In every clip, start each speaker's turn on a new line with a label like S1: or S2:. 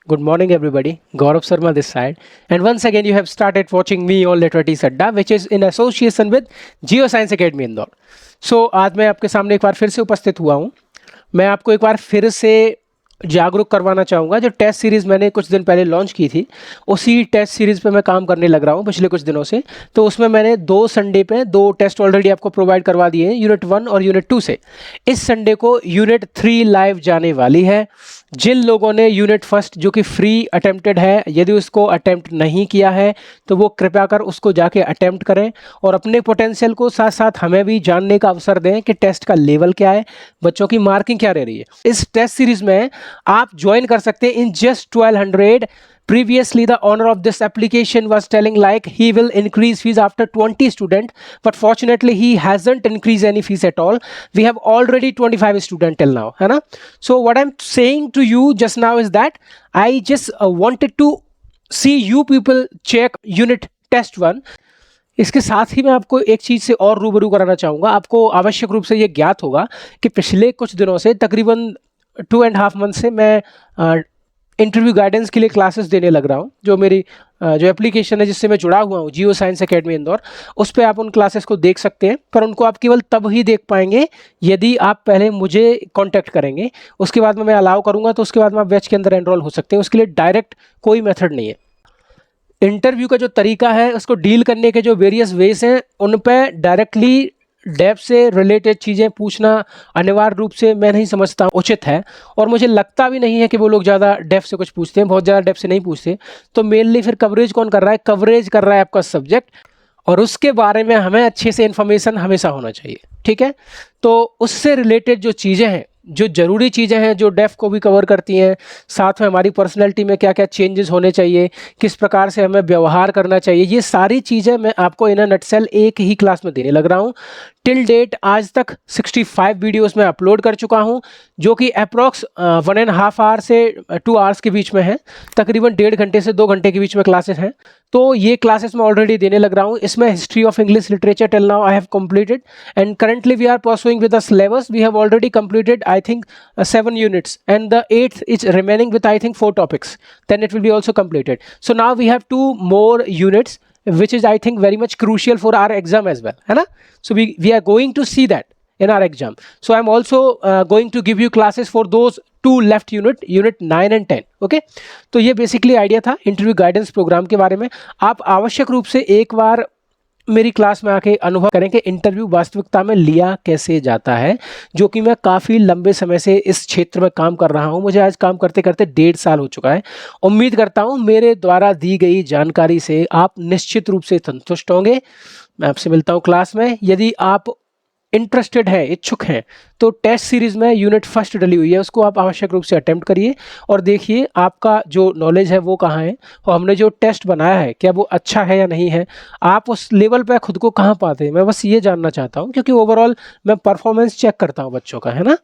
S1: Good morning, everybody. Gaurav Sharma this side. And once again, you have started watching me on Literati Sadda, which is in association with Geoscience Academy Indore. So, आज मैं आपके सामने एक बार फिर से उपस्थित हुआ हूँ. मैं आपको एक बार फिर से जागरूक करवाना चाहूँगा. जो टेस्ट सीरीज़ मैंने कुछ दिन पहले लॉन्च की थी, उसी टेस्ट सीरीज़ पे मैं काम करने लग रहा हूँ पिछले कुछ दिनों से. तो उसमें मैंने 2 संडे पे 2 टेस्ट ऑलरेडी आपको प्रोवाइड करवा दिए हैं, यूनिट 1 और यूनिट 2 से. इस संडे को यूनिट 3 लाइव जाने वाली है. जिन लोगों ने यूनिट फर्स्ट जो कि फ्री अटेम्प्टेड है, यदि उसको अटेम्प्ट नहीं किया है तो वो कृपया कर उसको जाके अटेम्प्ट करें और अपने पोटेंशियल को साथ साथ हमें भी जानने का अवसर दें कि टेस्ट का लेवल क्या है, बच्चों की मार्किंग क्या रह रही है. इस टेस्ट सीरीज में आप ज्वाइन कर सकते हैं in just 1200. Previously, the owner of this application was telling like he will increase fees after 20 student, but fortunately he hasn't increased any fees at all. We have already 25 student till now, है ना? So what I'm saying to you just now is that I just wanted to see you people check unit test 1. इसके साथ ही मैं आपको एक चीज़ से और रूबरू कराना चाहूँगा. आपको आवश्यक रूप से ये ज्ञात होगा कि पिछले कुछ दिनों से तकरीबन 2.5 मंथ से मैं इंटरव्यू गाइडेंस के लिए क्लासेस देने लग रहा हूँ. जो मेरी जो एप्लीकेशन है जिससे मैं जुड़ा हुआ हूँ, जियो साइंस एकेडमी इंदौर, उस पर आप उन क्लासेस को देख सकते हैं. पर उनको आप केवल तब ही देख पाएंगे यदि आप पहले मुझे कांटेक्ट करेंगे. उसके बाद में मैं अलाउ करूँगा तो उसके बाद में आप बैच के अंदर एनरोल हो सकते हैं. उसके लिए डायरेक्ट कोई मेथड नहीं है. इंटरव्यू का जो तरीका है, उसको डील करने के जो वेरियस वेज हैं, उन पर डायरेक्टली डेप्थ से रिलेटेड चीज़ें पूछना अनिवार्य रूप से मैं नहीं समझता उचित है. और मुझे लगता भी नहीं है कि वो लोग ज़्यादा डेप्थ से कुछ पूछते हैं, बहुत ज़्यादा डेप्थ से नहीं पूछते. तो मेनली फिर कवरेज कौन कर रहा है? कवरेज कर रहा है आपका सब्जेक्ट, और उसके बारे में हमें अच्छे से इन्फॉर्मेशन हमेशा होना चाहिए. ठीक है, तो उससे रिलेटेड जो चीज़ें हैं, जो ज़रूरी चीज़ें हैं, जो डेफ को भी कवर करती हैं, साथ में हमारी पर्सनैलिटी में क्या क्या चेंजेस होने चाहिए, किस प्रकार से हमें व्यवहार करना चाहिए, ये सारी चीज़ें मैं आपको इन अ नटसेल एक ही क्लास में देने लग रहा हूँ. टिल डेट आज तक 65 वीडियोस में अपलोड कर चुका हूँ, जो कि अप्रॉक्स 1.5 आवर से 2 आवर्स के बीच में है. तकरीबन 1.5 घंटे से 2 घंटे के बीच में क्लासेस हैं. तो ये क्लासेस मैं ऑलरेडी देने लग रहा हूँ. इसमें history of English literature till now I have completed, and currently we are pursuing with the syllabus. We have already completed I think 7 units, and the 8th is remaining with I think 4 topics. Then it will be also completed. So now we have 2 more units, which is I think very much crucial for our exam as well, है ना? So we are going to see that in our exam. So I'm also going to give you classes for those 2 left unit 9 and 10. Okay, तो ये basically idea था interview guidance programme के बारे में. आप आवश्यक रूप से एक बार मेरी क्लास में आके अनुभव करें कि इंटरव्यू वास्तविकता में लिया कैसे जाता है, जो कि मैं काफ़ी लंबे समय से इस क्षेत्र में काम कर रहा हूं. मुझे आज काम करते करते 1.5 साल हो चुका है. उम्मीद करता हूं मेरे द्वारा दी गई जानकारी से आप निश्चित रूप से संतुष्ट होंगे. मैं आपसे मिलता हूं क्लास में. यदि आप इंटरेस्टेड है, इच्छुक हैं, तो टेस्ट सीरीज़ में यूनिट फर्स्ट डली हुई है, उसको आप आवश्यक रूप से अटेम्प्ट करिए और देखिए आपका जो नॉलेज है वो कहाँ है, और हमने जो टेस्ट बनाया है क्या वो अच्छा है या नहीं है, आप उस लेवल पे खुद को कहाँ पाते हैं. मैं बस ये जानना चाहता हूँ, क्योंकि ओवरऑल मैं परफॉर्मेंस चेक करता हूँ बच्चों का, है ना.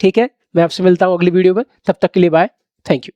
S1: ठीक है, मैं आपसे मिलता हूँ अगली वीडियो में. तब तक के लिए बाय. Thank you.